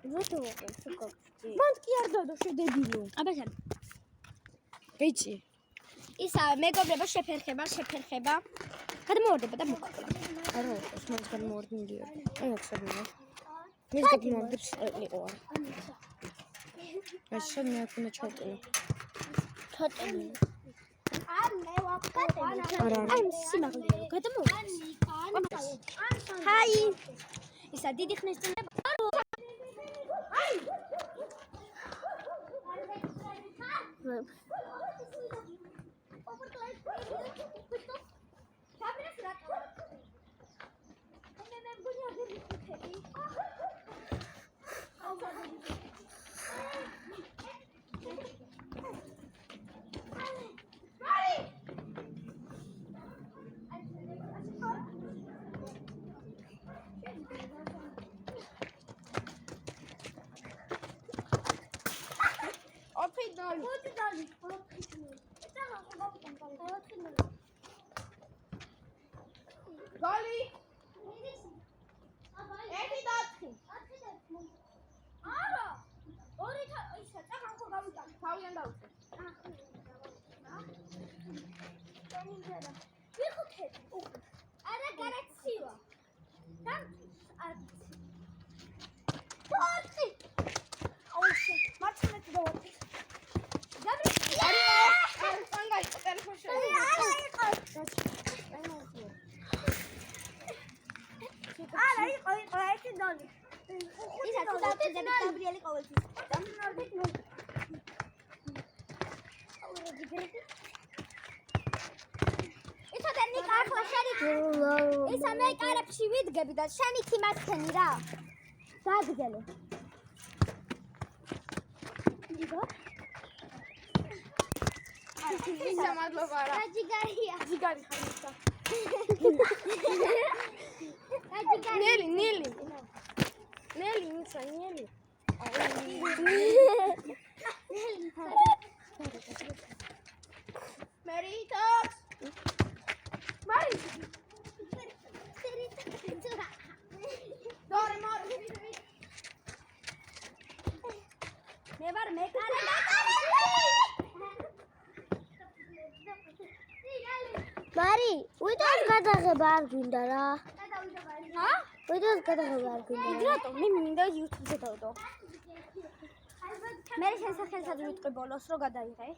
მან კი არ დადო შედებილო. აბა ბიჭი. ისა მეგობრებო შეფერხება. გადმოვარდება და მოკლა. არა, ეს მას გადმოვარდნილია. აი აქ სადმე. მის გადმოვარდებს იყო არა. ეს შენ მე აქ უნდა ჩავტინო. ჩატენი. არა. აი სიმაღლეა. გადმოვარდე. ჰაი. ისა დიდი ხნის წინ Dolly! Eti datri! Ara! Ori isa წახანხო გავიტან. თავიდან დავუწე. ვიხუთები. არა გარაცივა. პორტი! აუშე, მართლაც დავაწყე. არა იყო ერთი დოლი. ისა თუ დავწერდები გაბრიელი ყოველთვის. იცოდე ნიკა ახლა შენი. ისა მე კარებში ვიდგები და შენი კი მათქენი რა. დაგძელე. ნიკა ისა მადლობა რა. ჯიგარია. ჯიგარი ხარ ისა. ნელი. ნელი ისა ნელი. Meritos. Mari. Dormo. მე ვარ მეკარე. მარი, ვიდეოს გადაღება არ გვინდა რა. ჰა? ვიდეოს გადაღება არ გვინდა. რატომ? მე მინდა YouTube-ზე დავდო. მე შესახელსაც ვიტყვი ბოლოს რო გადაიღე.